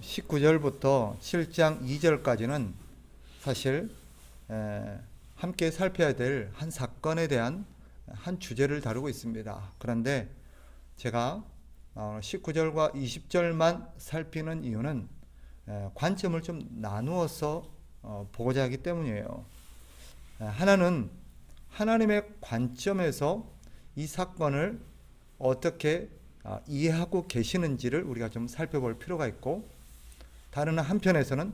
19절부터 7장 2절까지는 사실 함께 살펴야 될 한 사건에 대한 한 주제를 다루고 있습니다. 그런데 제가 19절과 20절만 살피는 이유는 관점을 좀 나누어서 보고자 하기 때문이에요. 하나는 하나님의 관점에서 이 사건을 어떻게 이해하고 계시는지를 우리가 좀 살펴볼 필요가 있고, 다른 한편에서는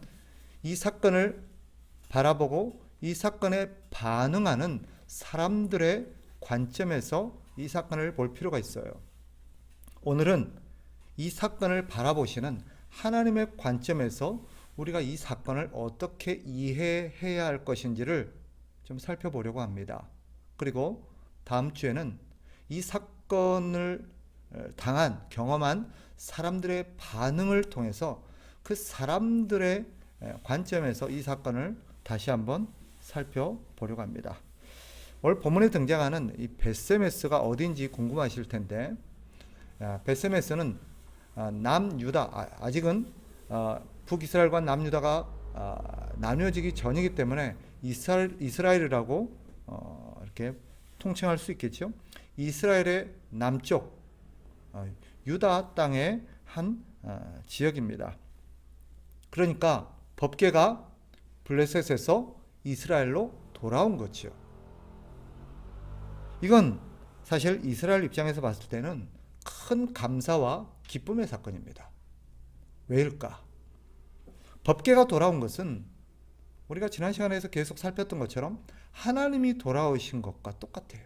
이 사건을 바라보고 이 사건에 반응하는 사람들의 관점에서 이 사건을 볼 필요가 있어요. 오늘은 이 사건을 바라보시는 하나님의 관점에서 우리가 이 사건을 어떻게 이해해야 할 것인지를 좀 살펴보려고 합니다. 그리고 다음 주에는 이 사건을 경험한 사람들의 반응을 통해서 그 사람들의 관점에서 이 사건을 다시 한번 살펴보려고 합니다. 오늘 본문에 등장하는 이 벳세메스가 어딘지 궁금하실 텐데, 벳세메스는 남유다, 아직은 북이스라엘과 남유다가 나뉘어지기 전이기 때문에 이스라엘이라고 이렇게 통칭할 수 있겠죠. 이스라엘의 남쪽 유다 땅의 한 지역입니다. 그러니까 법궤가 블레셋에서 이스라엘로 돌아온 거죠. 이건 사실 이스라엘 입장에서 봤을 때는 큰 감사와 기쁨의 사건입니다. 왜일까? 법궤가 돌아온 것은 우리가 지난 시간에서 계속 살폈던 것처럼 하나님이 돌아오신 것과 똑같아요.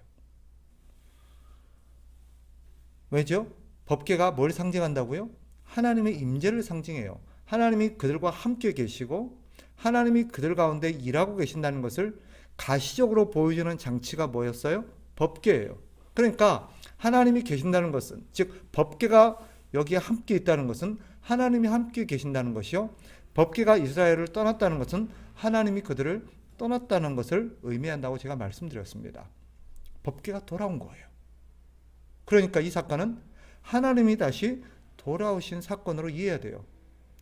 왜죠? 법궤가 뭘 상징한다고요? 하나님의 임재를 상징해요. 하나님이 그들과 함께 계시고 하나님이 그들 가운데 일하고 계신다는 것을 가시적으로 보여주는 장치가 뭐였어요? 법궤예요. 그러니까 하나님이 계신다는 것은, 즉 법궤가 여기에 함께 있다는 것은 하나님이 함께 계신다는 것이요, 법궤가 이스라엘을 떠났다는 것은 하나님이 그들을 떠났다는 것을 의미한다고 제가 말씀드렸습니다. 법궤가 돌아온 거예요. 그러니까 이 사건은 하나님이 다시 돌아오신 사건으로 이해해야 돼요.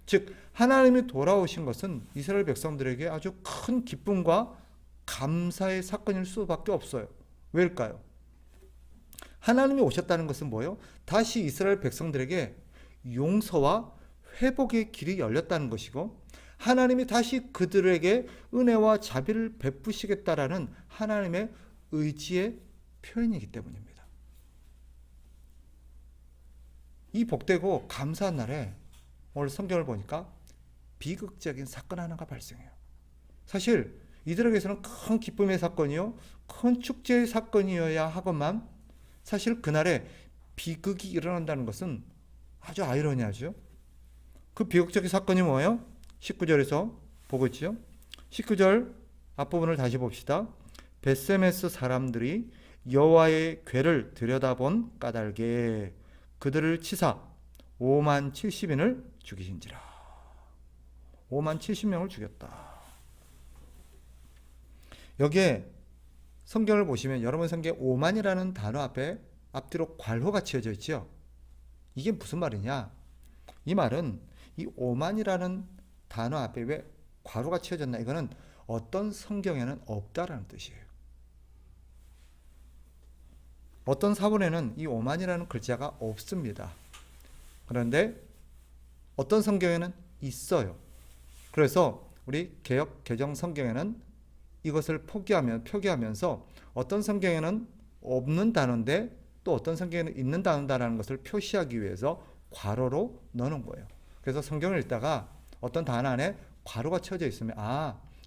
즉 하나님이 돌아오신 것은 이스라엘 백성들에게 아주 큰 기쁨과 감사의 사건일 수밖에 없어요. 왜일까요? 하나님이 오셨다는 것은 뭐예요? 다시 이스라엘 백성들에게 용서와 회복의 길이 열렸다는 것이고, 하나님이 다시 그들에게 은혜와 자비를 베푸시겠다라는 하나님의 의지의 표현이기 때문입니다. 이 복되고 감사한 날에 오늘 성경을 보니까 비극적인 사건 하나가 발생해요. 사실 이들에게서는 큰 기쁨의 사건이요, 큰 축제의 사건이어야 하건만 사실 그날에 비극이 일어난다는 것은 아주 아이러니하죠. 그 비극적인 사건이 뭐예요? 19절에서 보고 있죠. 19절 앞부분을 다시 봅시다. 벳세메스 사람들이 여호와의 궤를 들여다본 까닭에 그들을 치사 5만 70인을 죽이신지라. 5만 70명을 죽였다. 여기에 성경을 보시면 여러분 성경에 5만이라는 단어 앞뒤로 괄호가 치어져 있죠. 이게 무슨 말이냐? 이 말은 이 5만이라는 단어 앞에 왜 괄호가 치어졌나? 이거는 어떤 성경에는 없다라는 뜻이에요. 어떤 사본에는 이 5만이라는 글자가 없습니다. 그런데 어떤 성경에는 있어요. 그래서 우리 개역 개정 성경에는 이것을 표기하면서 어떤 성경에는 없는 단어인데 또 어떤 성경에는 있는 단어다라는 것을 표시하기 위해서 괄호로 넣는 거예요. 그래서 성경을 읽다가 어떤 단어 안에 괄호가 쳐져 있으면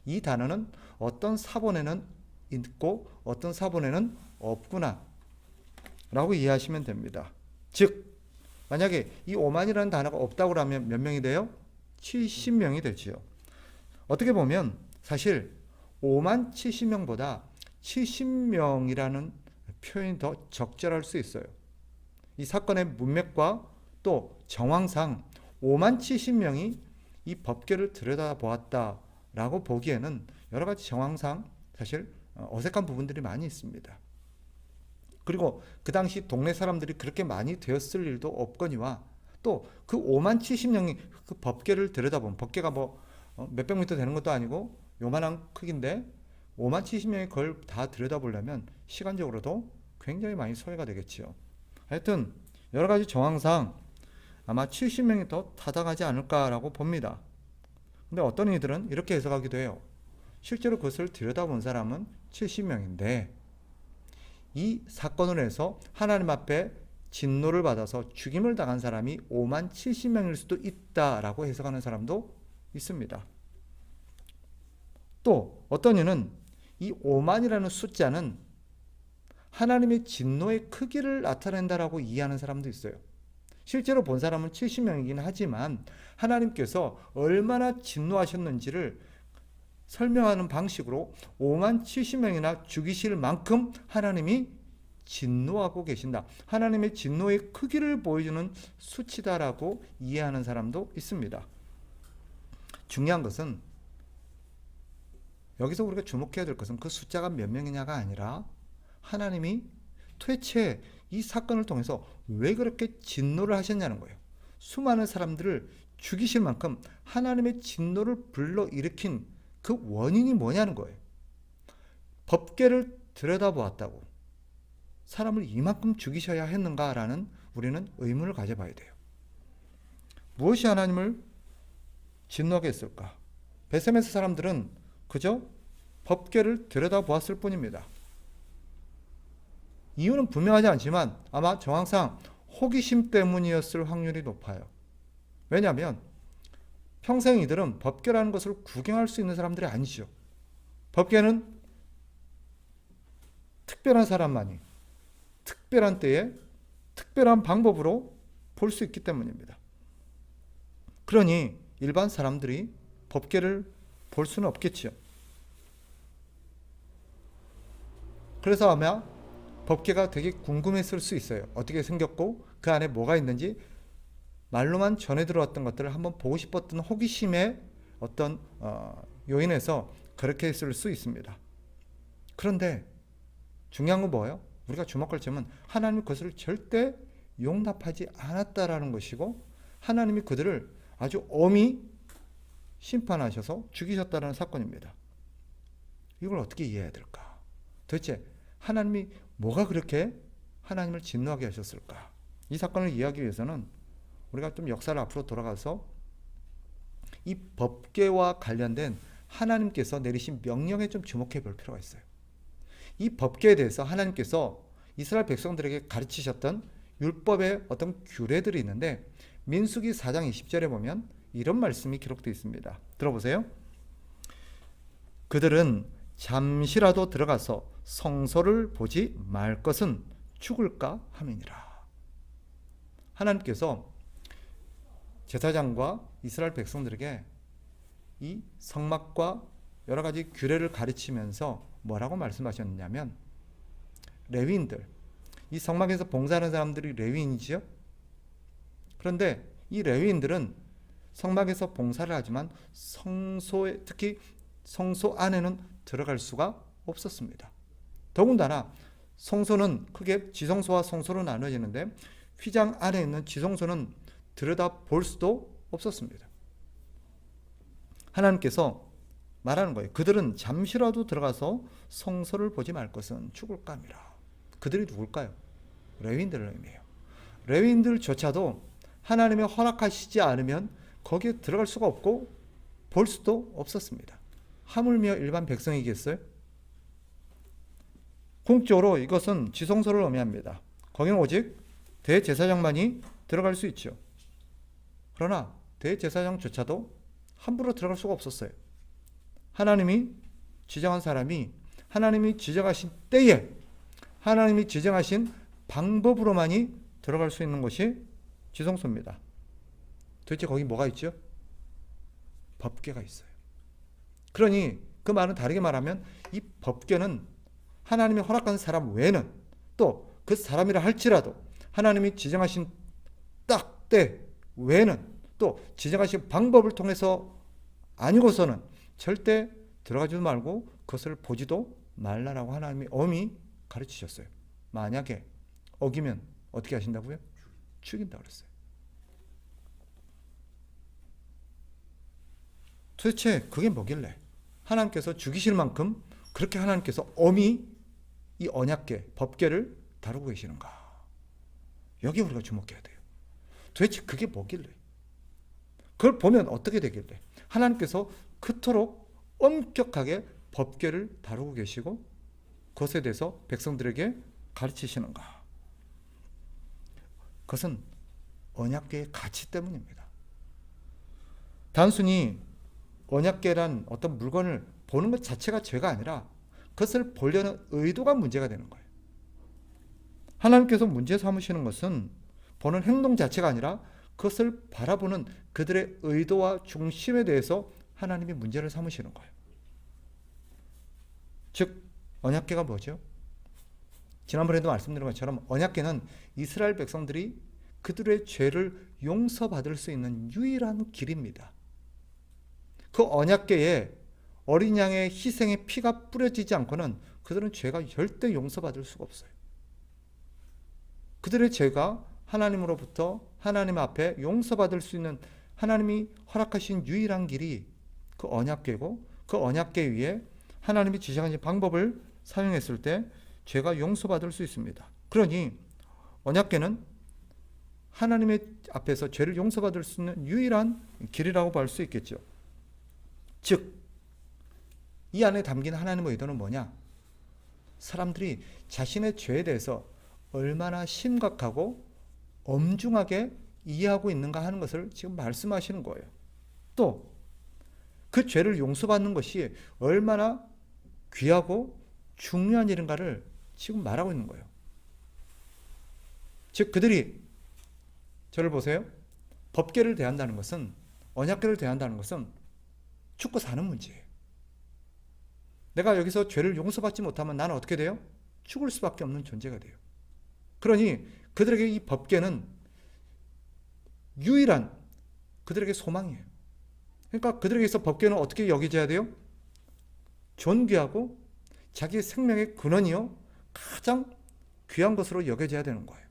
이 단어는 어떤 사본에는 있고 어떤 사본에는 없구나 라고 이해하시면 됩니다. 즉 만약에 이 5만이라는 단어가 없다고 하면 몇 명이 돼요? 70명이 되지요. 어떻게 보면 사실 5만 70명보다 70명이라는 표현이 더 적절할 수 있어요. 이 사건의 문맥과 또 정황상 5만 70명이 이 법궤를 들여다보았다라고 보기에는 여러 가지 정황상 사실 어색한 부분들이 많이 있습니다. 그리고 그 당시 동네 사람들이 그렇게 많이 되었을 일도 없거니와 또 그 5만 70명이 그 법궤를 들여다보면, 법궤가 뭐 몇백 미터 되는 것도 아니고 요만한 크기인데 5만 70명이 그걸 다 들여다보려면 시간적으로도 굉장히 많이 소요가 되겠지요. 하여튼 여러 가지 정황상 아마 70명이 더 타당하지 않을까라고 봅니다. 근데 어떤 이들은 이렇게 해석하기도 해요. 실제로 그것을 들여다본 사람은 70명인데 이 사건으로 해서 하나님 앞에 진노를 받아서 죽임을 당한 사람이 5만 70명일 수도 있다라고 해석하는 사람도 있습니다. 또 어떤 이는 이 5만이라는 숫자는 하나님의 진노의 크기를 나타낸다라고 이해하는 사람도 있어요. 실제로 본 사람은 70명이긴 하지만 하나님께서 얼마나 진노하셨는지를 설명하는 방식으로 5만 70명이나 죽이실 만큼 하나님이 진노하고 계신다. 하나님의 진노의 크기를 보여주는 수치다라고 이해하는 사람도 있습니다. 중요한 것은 여기서 우리가 주목해야 될 것은 그 숫자가 몇 명이냐가 아니라 하나님이 도대체 이 사건을 통해서 왜 그렇게 진노를 하셨냐는 거예요. 수많은 사람들을 죽이실 만큼 하나님의 진노를 불러일으킨 그 원인이 뭐냐는 거예요. 법궤를 들여다보았다고 사람을 이만큼 죽이셔야 했는가라는 우리는 의문을 가져봐야 돼요. 무엇이 하나님을 진노하게 했을까? 베세메스 사람들은 그저 법궤를 들여다보았을 뿐입니다. 이유는 분명하지 않지만 아마 정황상 호기심 때문이었을 확률이 높아요. 왜냐하면 평생 이들은 법궤라는 것을 구경할 수 있는 사람들이 아니죠. 법궤는 특별한 사람만이 특별한 때에 특별한 방법으로 볼 수 있기 때문입니다. 그러니 일반 사람들이 법궤를 볼 수는 없겠지요. 그래서 아마 법궤가 되게 궁금했을 수 있어요. 어떻게 생겼고 그 안에 뭐가 있는지 말로만 전해 들어왔던 것들을 한번 보고 싶었던 호기심의 어떤 요인에서 그렇게 했을 수 있습니다. 그런데 중요한 건 뭐예요? 우리가 주목할 점은 하나님이 그것을 절대 용납하지 않았다라는 것이고 하나님이 그들을 아주 엄히 심판하셔서 죽이셨다는 사건입니다. 이걸 어떻게 이해해야 될까? 도대체 하나님이 뭐가 그렇게 하나님을 진노하게 하셨을까? 이 사건을 이해하기 위해서는 우리가 좀 역사를 앞으로 돌아가서 이 법궤와 관련된 하나님께서 내리신 명령에 좀 주목해 볼 필요가 있어요. 이 법궤에 대해서 하나님께서 이스라엘 백성들에게 가르치셨던 율법의 어떤 규례들이 있는데 민수기 4장 20절에 보면 이런 말씀이 기록되어 있습니다. 들어보세요. 그들은 잠시라도 들어가서 성소를 보지 말 것은 죽을까 함이니라. 하나님께서 제사장과 이스라엘 백성들에게 이 성막과 여러 가지 규례를 가르치면서 뭐라고 말씀하셨냐면 레위인들, 이 성막에서 봉사하는 사람들이 레위인이지요. 그런데 이 레위인들은 성막에서 봉사를 하지만 성소에, 특히 성소 안에는 들어갈 수가 없었습니다. 더군다나 성소는 크게 지성소와 성소로 나눠지는데 휘장 안에 있는 지성소는 들여다볼 수도 없었습니다. 하나님께서 말하는 거예요. 그들은 잠시라도 들어가서 성소를 보지 말 것은 죽을까 함이라. 그들이 누굴까요? 레위인들을 의미해요. 레위인들조차도 하나님이 허락하시지 않으면 거기에 들어갈 수가 없고 볼 수도 없었습니다. 하물며 일반 백성이겠어요? 궁극적으로 이것은 지성소를 의미합니다. 거기는 오직 대제사장만이 들어갈 수 있죠. 그러나 대제사장조차도 함부로 들어갈 수가 없었어요. 하나님이 지정한 사람이 하나님이 지정하신 때에 하나님이 지정하신 방법으로만이 들어갈 수 있는 것이 지성소입니다. 도대체 거기 뭐가 있죠? 법궤가 있어요. 그러니 그 말은 다르게 말하면 이 법궤는 하나님이 허락한 사람 외에는 또 그 사람이라 할지라도 하나님이 지정하신 딱 때 외에는 또 지정하신 방법을 통해서 아니고서는 절대 들어가지도 말고 그것을 보지도 말라라고 하나님이 엄히 가르치셨어요. 만약에 어기면 어떻게 하신다고요? 죽인다고 그랬어요. 도대체 그게 뭐길래 하나님께서 죽이실 만큼 그렇게 하나님께서 엄히 이 언약궤, 법궤를 다루고 계시는가? 여기 우리가 주목해야 돼요. 도대체 그게 뭐길래? 그걸 보면 어떻게 되길래? 하나님께서 그토록 엄격하게 법궤를 다루고 계시고 그것에 대해서 백성들에게 가르치시는가? 그것은 언약궤의 가치 때문입니다. 단순히 언약궤란 어떤 물건을 보는 것 자체가 죄가 아니라 그것을 보려는 의도가 문제가 되는 거예요. 하나님께서 문제 삼으시는 것은 보는 행동 자체가 아니라 그것을 바라보는 그들의 의도와 중심에 대해서 하나님이 문제를 삼으시는 거예요. 즉 언약궤가 뭐죠? 지난번에도 말씀드린 것처럼 언약궤는 이스라엘 백성들이 그들의 죄를 용서받을 수 있는 유일한 길입니다. 그 언약궤에 어린 양의 희생의 피가 뿌려지지 않고는 그들은 죄가 절대 용서받을 수가 없어요. 그들의 죄가 하나님으로부터 하나님 앞에 용서받을 수 있는 하나님이 허락하신 유일한 길이 그 언약궤고 그 언약궤 위에 하나님이 지시하신 방법을 사용했을 때 죄가 용서받을 수 있습니다. 그러니 언약궤는 하나님의 앞에서 죄를 용서받을 수 있는 유일한 길이라고 볼 수 있겠죠. 즉, 이 안에 담긴 하나님의 의도는 뭐냐? 사람들이 자신의 죄에 대해서 얼마나 심각하고 엄중하게 이해하고 있는가 하는 것을 지금 말씀하시는 거예요. 또 그 죄를 용서받는 것이 얼마나 귀하고 중요한 일인가를 지금 말하고 있는 거예요. 즉 그들이 저를 보세요. 법궤를 대한다는 것은, 언약궤를 대한다는 것은 죽고 사는 문제예요. 내가 여기서 죄를 용서받지 못하면 나는 어떻게 돼요? 죽을 수밖에 없는 존재가 돼요. 그러니 그들에게 이 법궤는 유일한 그들에게 소망이에요. 그러니까 그들에게서 법궤는 어떻게 여겨져야 돼요? 존귀하고 자기 생명의 근원이요 가장 귀한 것으로 여겨져야 되는 거예요.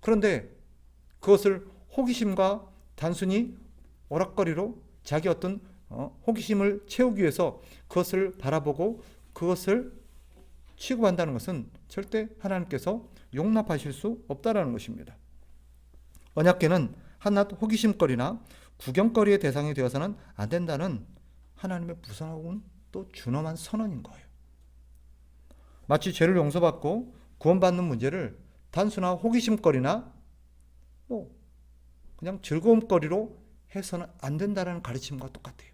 그런데 그것을 호기심과 단순히 오락거리로 자기 어떤 호기심을 채우기 위해서 그것을 바라보고 그것을 취급한다는 것은 절대 하나님께서 용납하실 수 없다라는 것입니다. 언약궤는 한낱 호기심거리나 구경거리의 대상이 되어서는 안 된다는 하나님의 무성하고 또 준엄한 선언인 거예요. 마치 죄를 용서받고 구원받는 문제를 단순한 호기심거리나 그냥 즐거움거리로 해서는 안 된다는 가르침과 똑같아요.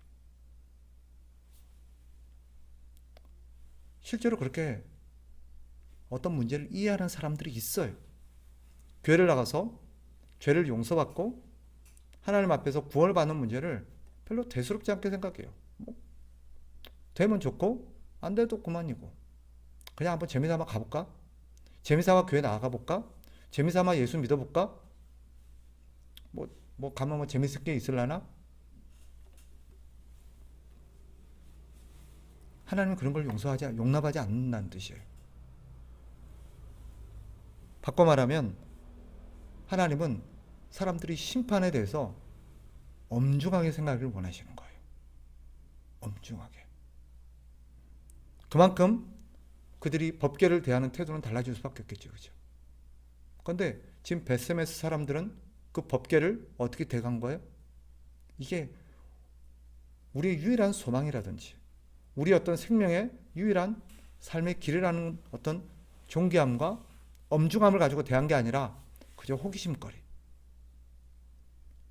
실제로 그렇게 어떤 문제를 이해하는 사람들이 있어요. 교회를 나가서 죄를 용서받고 하나님 앞에서 구원을 받는 문제를 별로 대수롭지 않게 생각해요. 되면 좋고 안 돼도 그만이고 그냥 한번 재미삼아 가볼까? 재미삼아 교회 나가 볼까? 재미삼아 예수 믿어볼까? 가면 재밌을 게 있을라나? 하나님은 그런 걸 용납하지 않는다는 뜻이에요. 바꿔 말하면 하나님은 사람들이 심판에 대해서 엄중하게 생각하기를 원하시는 거예요. 엄중하게. 그만큼 그들이 법궤를 대하는 태도는 달라질 수밖에 없겠죠. 그죠? 그런데 지금 베세메스 사람들은 그 법궤를 어떻게 대한 거예요? 이게 우리의 유일한 소망이라든지 우리 어떤 생명의 유일한 삶의 길이라는 어떤 존귀함과 엄중함을 가지고 대한 게 아니라 그저 호기심거리.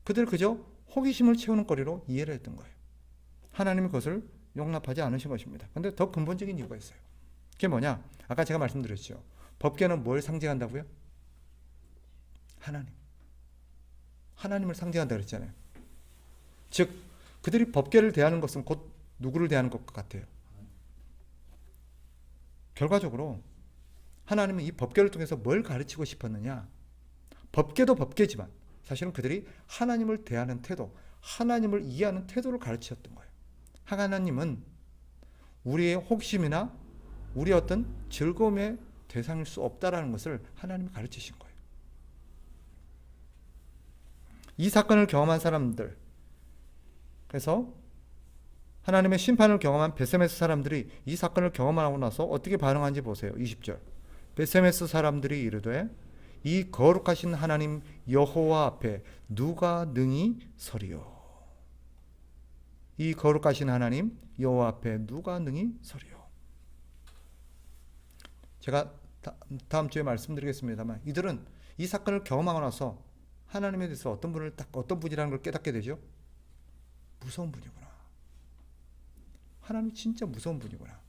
그들 그저 호기심을 채우는 거리로 이해를 했던 거예요. 하나님이 그것을 용납하지 않으신 것입니다. 그런데 더 근본적인 이유가 있어요. 그게 뭐냐? 아까 제가 말씀드렸죠. 법궤는 뭘 상징한다고요? 하나님을 상징한다 그랬잖아요. 즉 그들이 법궤를 대하는 것은 곧 누구를 대하는 것 같아요? 결과적으로 하나님은 이 법궤를 통해서 뭘 가르치고 싶었느냐? 법궤도 법궤지만 사실은 그들이 하나님을 대하는 태도, 하나님을 이해하는 태도를 가르치셨던 거예요. 하나님은 우리의 호기심이나 우리의 어떤 즐거움의 대상일 수 없다라는 것을 하나님이 가르치신 거예요. 이 사건을 경험한 사람들, 그래서 하나님의 심판을 경험한 베세메스 사람들이 이 사건을 경험하고 나서 어떻게 반응한지 보세요. 20절. 베세메스 사람들이 이르되 이 거룩하신 하나님 여호와 앞에 누가 능히 서리요. 이 거룩하신 하나님 여호와 앞에 누가 능히 서리요. 제가 다음 주에 말씀드리겠습니다만 이들은 이 사건을 경험하고 나서 하나님에 대해서 어떤 분이라는 걸 깨닫게 되죠. 무서운 분이구나. 하나님 진짜 무서운 분이구나.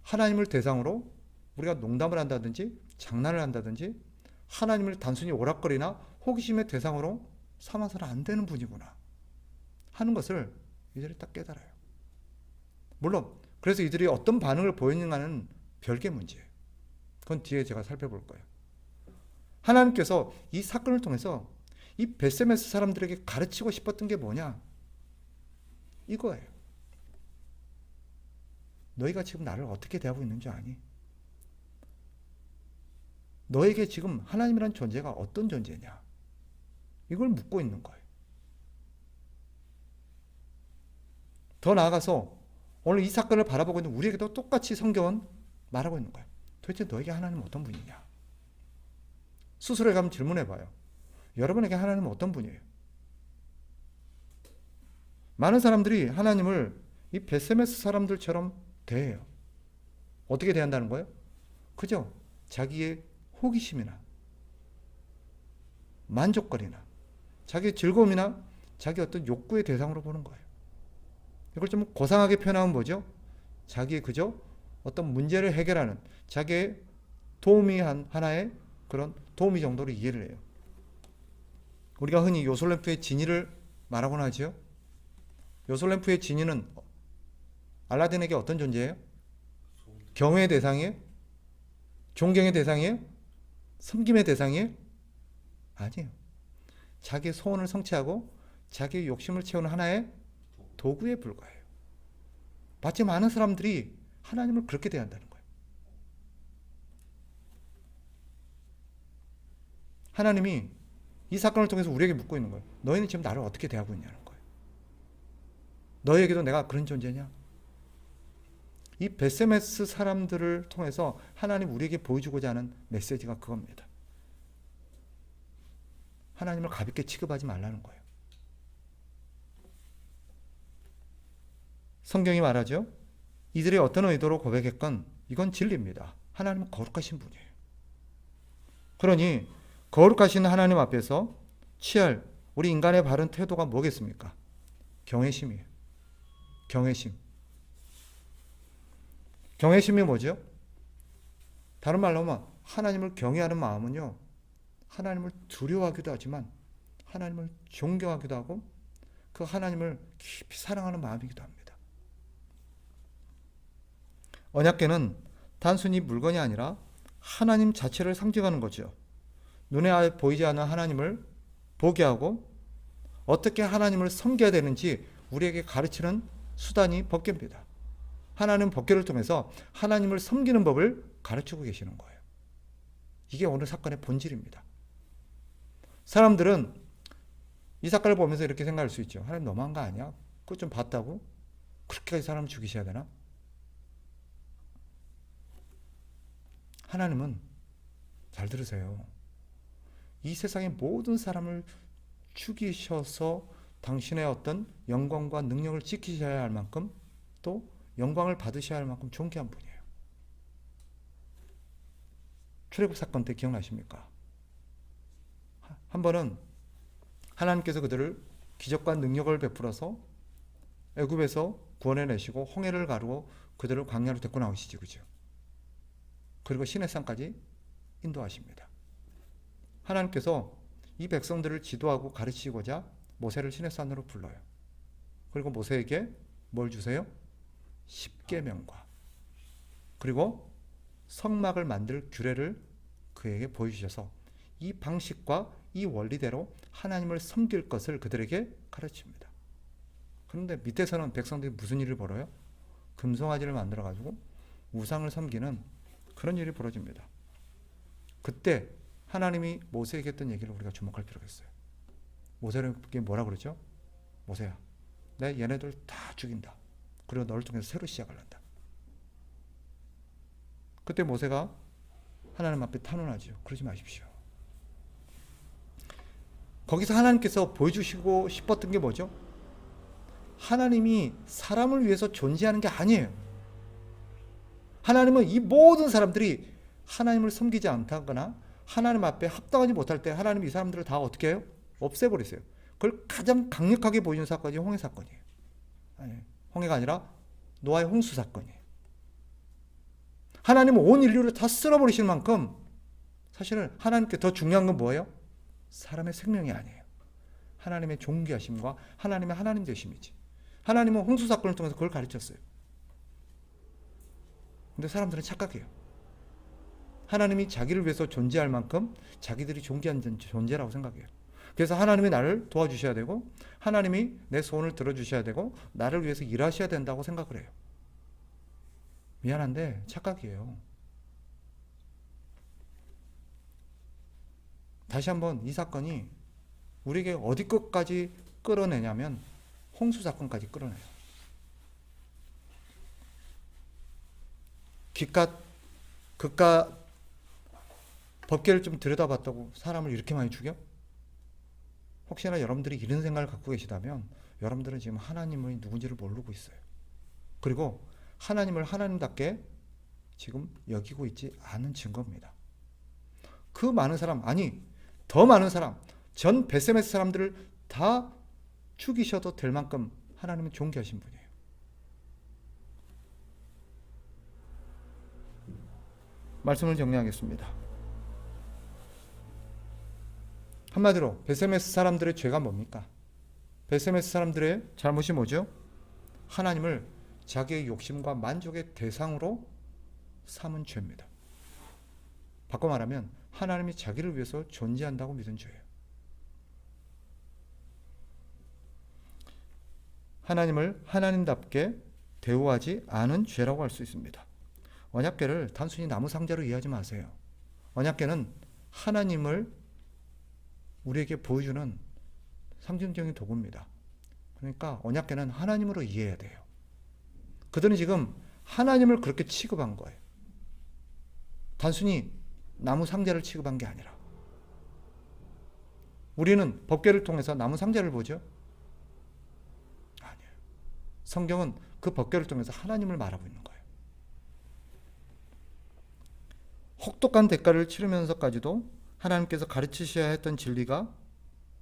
하나님을 대상으로 우리가 농담을 한다든지 장난을 한다든지 하나님을 단순히 오락거리나 호기심의 대상으로 삼아서는 안 되는 분이구나 하는 것을 이들이 딱 깨달아요. 물론 그래서 이들이 어떤 반응을 보였는가는 별개 문제예요. 그건 뒤에 제가 살펴볼 거예요. 하나님께서 이 사건을 통해서 이 베세메스 사람들에게 가르치고 싶었던 게 뭐냐? 이거예요. 너희가 지금 나를 어떻게 대하고 있는 줄 아니? 너에게 지금 하나님이라는 존재가 어떤 존재냐? 이걸 묻고 있는 거예요. 더 나아가서 오늘 이 사건을 바라보고 있는 우리에게도 똑같이 성경은 말하고 있는 거예요. 도대체 너에게 하나님은 어떤 분이냐? 스스로에게 한번 질문해봐요. 여러분에게 하나님은 어떤 분이에요? 많은 사람들이 하나님을 이 베세메스 사람들처럼 대해요. 어떻게 대한다는 거예요? 그죠? 자기의 호기심이나 만족거리나 자기의 즐거움이나 자기 어떤 욕구의 대상으로 보는 거예요. 이걸 좀 고상하게 표현하면 뭐죠? 자기의 그저 어떤 문제를 해결하는 자기의 도움이 하나의 그런 도우미 정도로 이해를 해요. 우리가 흔히 요솔렘프의 진이를 말하곤 하죠. 요솔렘프의 진이는 알라딘에게 어떤 존재예요? 경외의 대상이에요? 존경의 대상이에요? 섬김의 대상이에요? 아니에요. 자기의 소원을 성취하고 자기의 욕심을 채우는 하나의 도구에 불과해요. 마치 많은 사람들이 하나님을 그렇게 대한다는 거예요. 하나님이 이 사건을 통해서 우리에게 묻고 있는 거예요. 너희는 지금 나를 어떻게 대하고 있냐는 거예요. 너희에게도 내가 그런 존재냐? 이 베세메스 사람들을 통해서 하나님 우리에게 보여주고자 하는 메시지가 그겁니다. 하나님을 가볍게 취급하지 말라는 거예요. 성경이 말하죠. 이들이 어떤 의도로 고백했건 이건 진리입니다. 하나님은 거룩하신 분이에요. 그러니 거룩하신 하나님 앞에서 취할 우리 인간의 바른 태도가 뭐겠습니까? 경외심이에요. 경외심. 경외심이 뭐죠? 다른 말로 하면 하나님을 경외하는 마음은요. 하나님을 두려워하기도 하지만 하나님을 존경하기도 하고 그 하나님을 깊이 사랑하는 마음이기도 합니다. 언약궤는 단순히 물건이 아니라 하나님 자체를 상징하는 거죠. 눈에 보이지 않는 하나님을 보게 하고 어떻게 하나님을 섬겨야 되는지 우리에게 가르치는 수단이 법궤입니다. 하나님 법궤를 통해서 하나님을 섬기는 법을 가르치고 계시는 거예요. 이게 오늘 사건의 본질입니다. 사람들은 이 사건을 보면서 이렇게 생각할 수 있죠. 하나님 너무한 거 아니야? 그거 좀 봤다고? 그렇게까지 사람 죽이셔야 되나? 하나님은 잘 들으세요. 이 세상의 모든 사람을 죽이셔서 당신의 어떤 영광과 능력을 지키셔야 할 만큼 또 영광을 받으셔야 할 만큼 존귀한 분이에요. 출애굽 사건 때 기억나십니까? 한 번은 하나님께서 그들을 기적과 능력을 베풀어서 애굽에서 구원해내시고 홍해를 가르고 그들을 광야로 데리고 나오시지, 그죠? 그리고 시내산까지 인도하십니다. 하나님께서 이 백성들을 지도하고 가르치고자 모세를 시내산으로 불러요. 그리고 모세에게 뭘 주세요? 십계명과 그리고 성막을 만들 규례를 그에게 보여주셔서 이 방식과 이 원리대로 하나님을 섬길 것을 그들에게 가르칩니다. 그런데 밑에서는 백성들이 무슨 일을 벌여요? 금송아지를 만들어가지고 우상을 섬기는 그런 일이 벌어집니다. 그때 하나님이 모세에게 했던 얘기를 우리가 주목할 필요가 있어요. 모세에게 뭐라 그러죠? 모세야, 내 얘네들 다 죽인다. 그리고 너를 통해서 새로 시작을 한다. 그때 모세가 하나님 앞에 탄원하죠. 그러지 마십시오. 거기서 하나님께서 보여주시고 싶었던 게 뭐죠? 하나님이 사람을 위해서 존재하는 게 아니에요. 하나님은 이 모든 사람들이 하나님을 섬기지 않다거나 하나님 앞에 합당하지 못할 때 하나님이 이 사람들을 다 어떻게 해요? 없애버리세요. 그걸 가장 강력하게 보여준 사건이 홍해 사건이에요. 아니, 홍해가 아니라 노아의 홍수 사건이에요. 하나님은 온 인류를 다 쓸어버리실 만큼 사실은 하나님께 더 중요한 건 뭐예요? 사람의 생명이 아니에요. 하나님의 존귀하심과 하나님의 하나님 되심이지. 하나님은 홍수 사건을 통해서 그걸 가르쳤어요. 근데 사람들은 착각해요. 하나님이 자기를 위해서 존재할 만큼 자기들이 존귀한 존재라고 생각해요. 그래서 하나님이 나를 도와주셔야 되고 하나님이 내 소원을 들어주셔야 되고 나를 위해서 일하셔야 된다고 생각을 해요. 미안한데 착각이에요. 다시 한번 이 사건이 우리에게 어디 끝까지 끌어내냐면 홍수 사건까지 끌어내요. 그깟 법계를 좀 들여다봤다고 사람을 이렇게 많이 죽여? 혹시나 여러분들이 이런 생각을 갖고 계시다면 여러분들은 지금 하나님이 누군지를 모르고 있어요. 그리고 하나님을 하나님답게 지금 여기고 있지 않은 증거입니다. 그 많은 사람, 아니 더 많은 사람, 전 베세메스 사람들을 다 죽이셔도 될 만큼 하나님은 존귀하신 분이에요. 말씀을 정리하겠습니다. 한마디로 베세메스 사람들의 죄가 뭡니까? 베세메스 사람들의 잘못이 뭐죠? 하나님을 자기의 욕심과 만족의 대상으로 삼은 죄입니다. 바꿔 말하면 하나님이 자기를 위해서 존재한다고 믿은 죄예요. 하나님을 하나님답게 대우하지 않은 죄라고 할 수 있습니다. 언약궤를 단순히 나무 상자로 이해하지 마세요. 언약궤는 하나님을 우리에게 보여주는 상징적인 도구입니다. 그러니까 언약궤는 하나님으로 이해해야 돼요. 그들은 지금 하나님을 그렇게 취급한 거예요. 단순히 나무 상자를 취급한 게 아니라. 우리는 법궤를 통해서 나무 상자를 보죠? 아니에요. 성경은 그 법궤를 통해서 하나님을 말하고 있는 거예요. 혹독한 대가를 치르면서까지도 하나님께서 가르치셔야 했던 진리가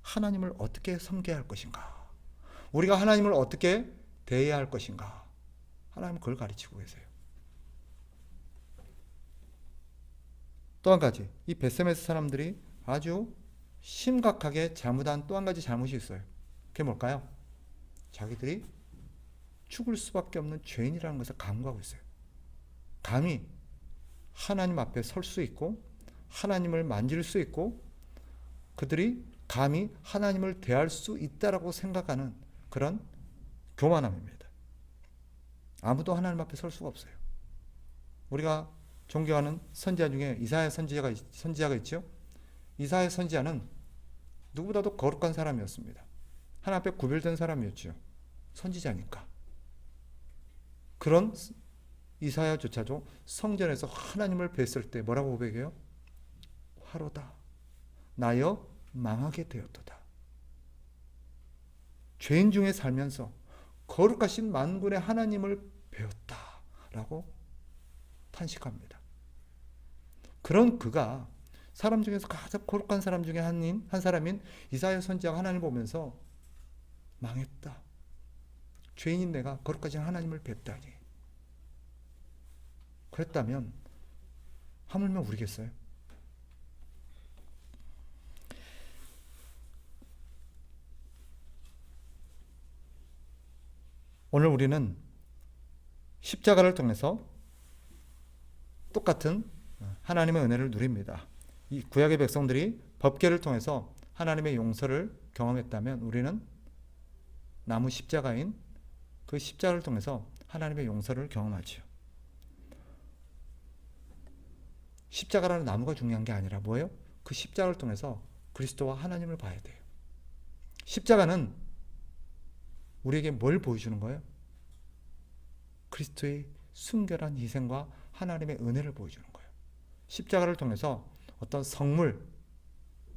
하나님을 어떻게 섬겨야 할 것인가, 우리가 하나님을 어떻게 대해야 할 것인가, 하나님은 그걸 가르치고 계세요. 또 한 가지, 이 베세메스 사람들이 아주 심각하게 잘못한 또 한 가지 잘못이 있어요. 그게 뭘까요? 자기들이 죽을 수밖에 없는 죄인이라는 것을 간구하고 있어요. 감히 하나님 앞에 설 수 있고 하나님을 만질 수 있고 그들이 감히 하나님을 대할 수 있다라고 생각하는 그런 교만함입니다. 아무도 하나님 앞에 설 수가 없어요. 우리가 존경하는 선지자 중에 이사야 선지자가 있죠. 이사야 선지자는 누구보다도 거룩한 사람이었습니다. 하나님 앞에 구별된 사람이었죠. 선지자니까. 그런 이사야조차도 성전에서 하나님을 뵀을 때 뭐라고 고백해요? 화로다. 나여 망하게 되었도다. 죄인 중에 살면서 거룩하신 만군의 하나님을 배웠다라고 탄식합니다. 그런 그가 사람 중에서 가장 거룩한 사람 중에 한 사람인 이사야 선지자가 하나님을 보면서 망했다. 죄인인 내가 거룩하신 하나님을 뵙다니. 그랬다면 하물며 우리겠어요? 오늘 우리는 십자가를 통해서 똑같은 하나님의 은혜를 누립니다. 이 구약의 백성들이 법궤를 통해서 하나님의 용서를 경험했다면 우리는 나무 십자가인 그 십자가를 통해서 하나님의 용서를 경험하죠. 십자가라는 나무가 중요한 게 아니라 뭐예요? 그 십자가를 통해서 그리스도와 하나님을 봐야 돼요. 십자가는 우리에게 뭘 보여주는 거예요? 그리스도의 순결한 희생과 하나님의 은혜를 보여주는 거예요. 십자가를 통해서 어떤 성물,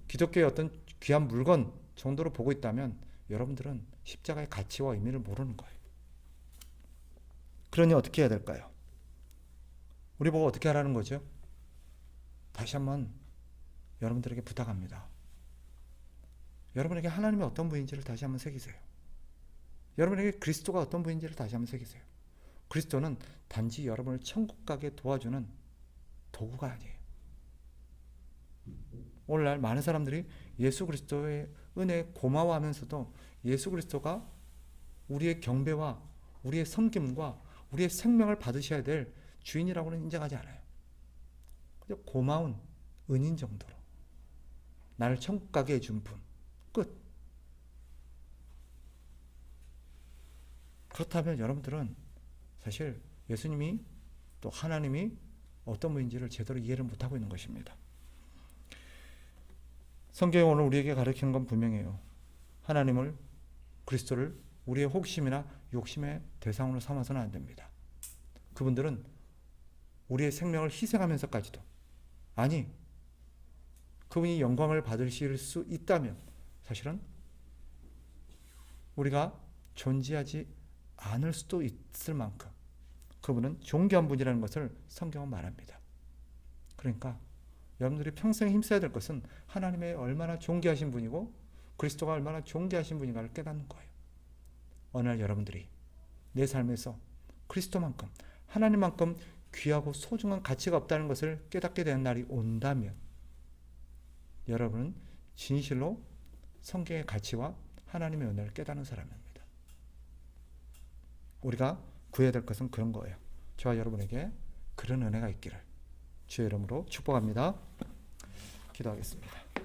기독교의 어떤 귀한 물건 정도로 보고 있다면 여러분들은 십자가의 가치와 의미를 모르는 거예요. 그러니 어떻게 해야 될까요? 우리 보고 어떻게 하라는 거죠? 다시 한번 여러분들에게 부탁합니다. 여러분에게 하나님이 어떤 분인지를 다시 한번 새기세요. 여러분에게 그리스도가 어떤 분인지를 다시 한번 새기세요. 그리스도는 단지 여러분을 천국 가게 도와주는 도구가 아니에요. 오늘날 많은 사람들이 예수 그리스도의 은혜에 고마워하면서도 예수 그리스도가 우리의 경배와 우리의 섬김과 우리의 생명을 받으셔야 될 주인이라고는 인정하지 않아요. 그냥 고마운 은인 정도로 나를 천국 가게 해준 분, 끝. 그렇다면 여러분들은 사실 예수님이 또 하나님이 어떤 분인지를 제대로 이해를 못하고 있는 것입니다. 성경이 오늘 우리에게 가르치는 건 분명해요. 하나님을, 그리스도를 우리의 혹심이나 욕심의 대상으로 삼아서는 안 됩니다. 그분들은 우리의 생명을 희생하면서까지도, 아니 그분이 영광을 받으실 수 있다면 사실은 우리가 존재하지 않을 수도 있을 만큼 그분은 존귀한 분이라는 것을 성경은 말합니다. 그러니까 여러분들이 평생 힘써야 될 것은 하나님의 얼마나 존귀하신 분이고 그리스도가 얼마나 존귀하신 분인가를 깨닫는 거예요. 어느 날 여러분들이 내 삶에서 그리스도만큼, 하나님만큼 귀하고 소중한 가치가 없다는 것을 깨닫게 되는 날이 온다면 여러분은 진실로 성경의 가치와 하나님의 은혜를 깨닫는 사람입니다. 우리가 구해야 될 것은 그런 거예요. 저와 여러분에게 그런 은혜가 있기를 주의 이름으로 축복합니다. 기도하겠습니다.